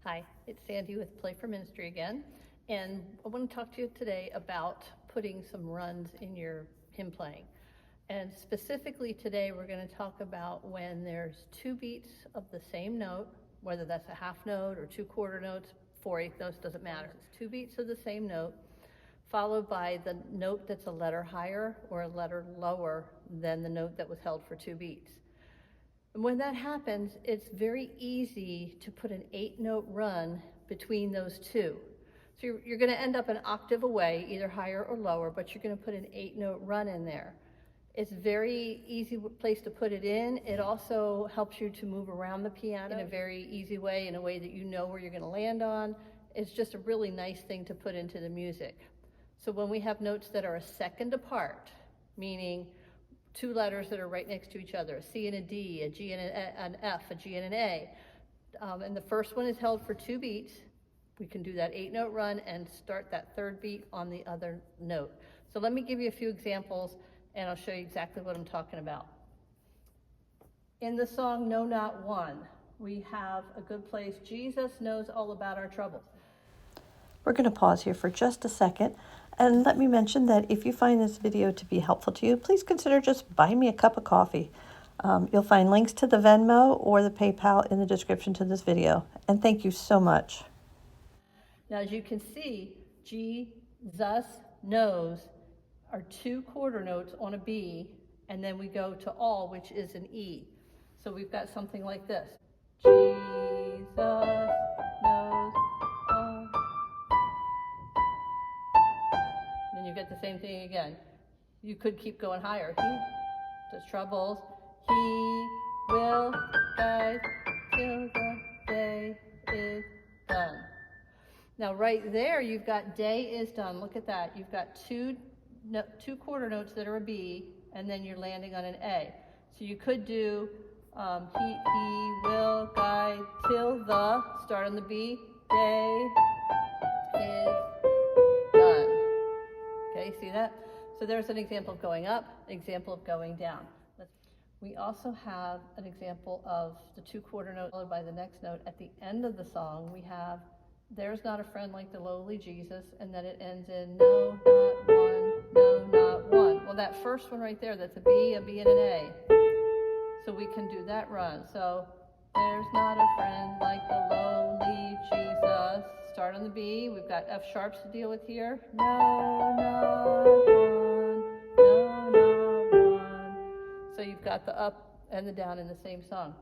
Hi, it's Sandy with Play for Ministry again, and I want to talk to you today about putting some runs in your hymn playing. And specifically today we're going to talk about when there's two beats of the same note, whether that's a half note or two quarter notes, 4/8 notes, doesn't matter. It's two beats of the same note, followed by the note that's a letter higher or a letter lower than the note that was held for two beats. And when that happens, it's very easy to put an 8-note run between those two. So you're going to end up an octave away, either higher or lower, but you're going to put an 8-note run in there. It's a very easy place to put it in. It also helps you to move around the piano in a very easy way, in a way that you know where you're going to land on. It's just a really nice thing to put into the music. So when we have notes that are a second apart, meaning two letters that are right next to each other, a C and a D, a G and an F, a G and an A. And the first one is held for two beats. We can do that 8-note run and start that third beat on the other note. So let me give you a few examples and I'll show you exactly what I'm talking about. In the song No Not One, we have a good place, Jesus knows all about our troubles. We're going to pause here for just a second. And let me mention that if you find this video to be helpful to you, please consider just buying me a cup of coffee. You'll find links to the Venmo or the PayPal in the description to this video. And thank you so much. Now, as you can see, Jesus knows are two quarter notes on a B, and then we go to all, which is an E. So we've got something like this. Jesus knows all. Then you get the same thing again. You could keep going higher. He does troubles. He will guide till the day is done. Now right there, you've got day is done. Look at that. You've got two quarter notes that are a B, and then you're landing on an A. So you could do he will guide till the, start on the B, day is done. Okay, see that? So there's an example of going up, an example of going down. We also have an example of the two quarter note followed by the next note. At the end of the song, we have there's not a friend like the lowly Jesus, and then it ends in no, not one, no, not one. Well, that first one right there, that's a B, and an A. So we can do that run. So there's not a friend like the lowly Jesus. Start on the B. We've got F sharps to deal with here. No, not one, no, not one. So you've got the up and the down in the same song.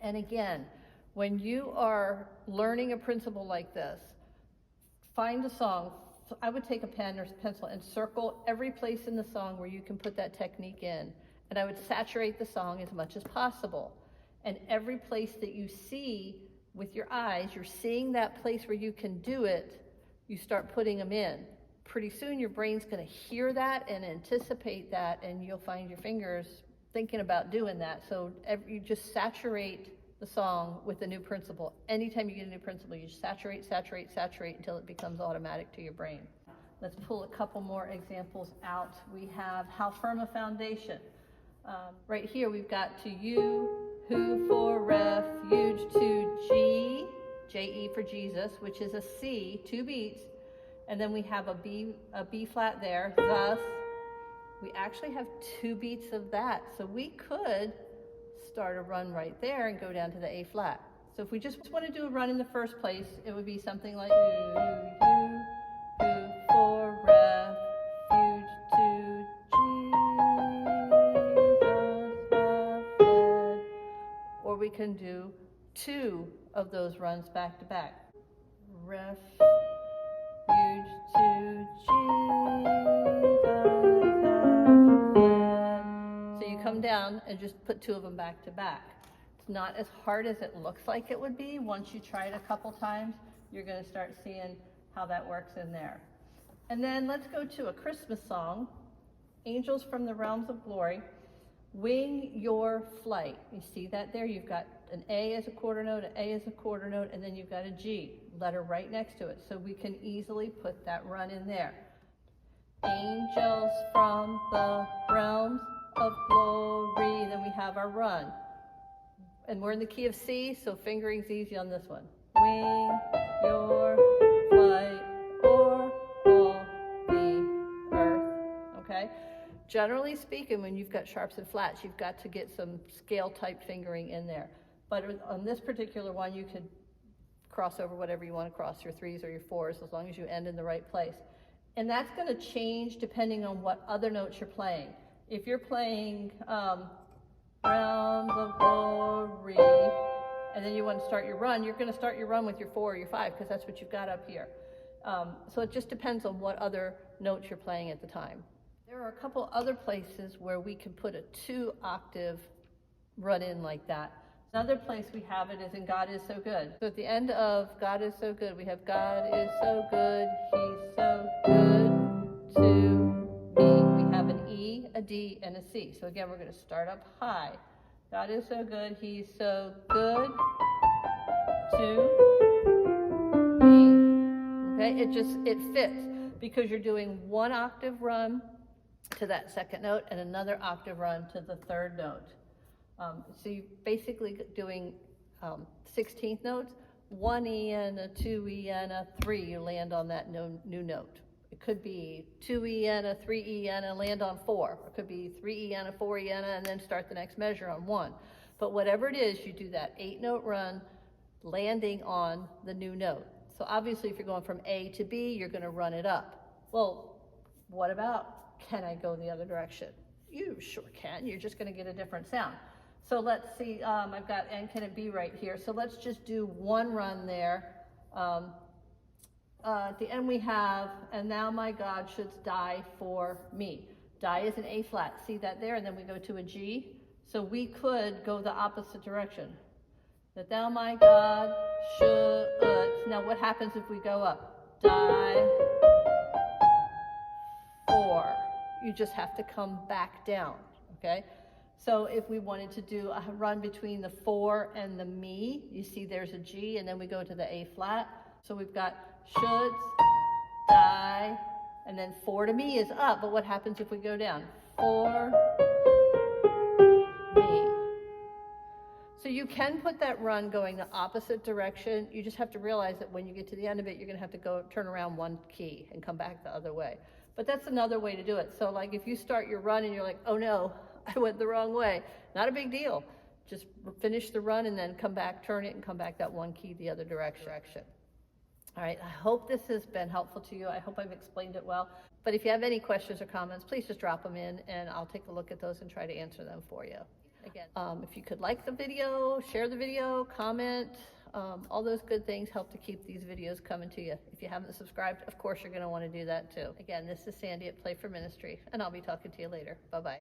And again, when you are learning a principle like this, find a song. I would take a pen or pencil and circle every place in the song where you can put that technique in. And I would saturate the song as much as possible. And every place that you see with your eyes, you're seeing that place where you can do it, you start putting them in. Pretty soon your brain's going to hear that and anticipate that, and you'll find your fingers thinking about doing that. So you just saturate the song with a new principle. Anytime you get a new principle, you saturate, saturate, saturate until it becomes automatic to your brain. Let's pull a couple more examples out. We have How Firm a Foundation. Right here we've got to you, who for refuge, to G, J-E for Jesus, which is a C, two beats, and then we have a B flat there, thus. We actually have two beats of that, so we could start a run right there and go down to the A flat. So if we just want to do a run in the first place, it would be something like you, who for refuge, to or we can do two of those runs back to back. Refuge to Jesus. So you come down and just put two of them back to back. It's not as hard as it looks like it would be. Once you try it a couple times, you're going to start seeing how that works in there. And then let's go to a Christmas song, Angels from the Realms of Glory. Wing your flight. You see that there? You've got an A as a quarter note, an A as a quarter note, and then you've got a G letter right next to it. So we can easily put that run in there. Angels from the realms of glory. And then we have our run. And we're in the key of C, so fingering's easy on this one. wing your flight or fall the earth, okay? Generally speaking, when you've got sharps and flats, you've got to get some scale type fingering in there. But on this particular one, you could cross over whatever you want to cross, your threes or your fours, as long as you end in the right place. And that's going to change depending on what other notes you're playing. If you're playing round the glory, and then you want to start your run, you're going to start your run with your 4 or your 5, because that's what you've got up here. So it just depends on what other notes you're playing at the time. There are a couple other places where we can put a 2-octave run in like that. Another place we have it is in God is so good. So at the end of God is so good, we have God is so good, he's so good to me. We have an E, a D, and a C. So again, we're going to start up high. God is so good, he's so good to me. Okay, it fits because you're doing 1 octave run to that second note and another octave run to the third note. So you're basically doing 16th notes, 1 E and a 2 E and a 3, you land on that new note. It could be 2 E and a 3 E and a land on 4. It could be 3 E and a 4 E and then start the next measure on 1. But whatever it is, you do that 8-note run landing on the new note. So obviously if you're going from A to B, you're going to run it up. Well, what about, can I go the other direction? You sure can. You're just going to get a different sound. So let's see, I've got N, can it be right here. So let's just do 1 run there. At the end we have, and now my God should die for me. Die is an A flat, see that there? And then we go to a G. So we could go the opposite direction. That thou my God should, now what happens if we go up? Die for. You just have to come back down, okay? So if we wanted to do a run between the 4 and the me, you see there's a G, and then we go to the A flat. So we've got shoulds, die, and then 4 to me is up, but what happens if we go down? 4, me. So you can put that run going the opposite direction. You just have to realize that when you get to the end of it, you're going to have to go turn around 1 key and come back the other way. But that's another way to do it. So like if you start your run and you're like, oh no, I went the wrong way. Not a big deal. Just finish the run and then come back, turn it and come back that 1 key the other direction. All right, I hope this has been helpful to you. I hope I've explained it well. But if you have any questions or comments, please just drop them in and I'll take a look at those and try to answer them for you. Again, if you could like the video, share the video, comment, all those good things help to keep these videos coming to you. If you haven't subscribed, of course you're going to want to do that too. Again, this is Sandy at Play for Ministry, and I'll be talking to you later. Bye-bye.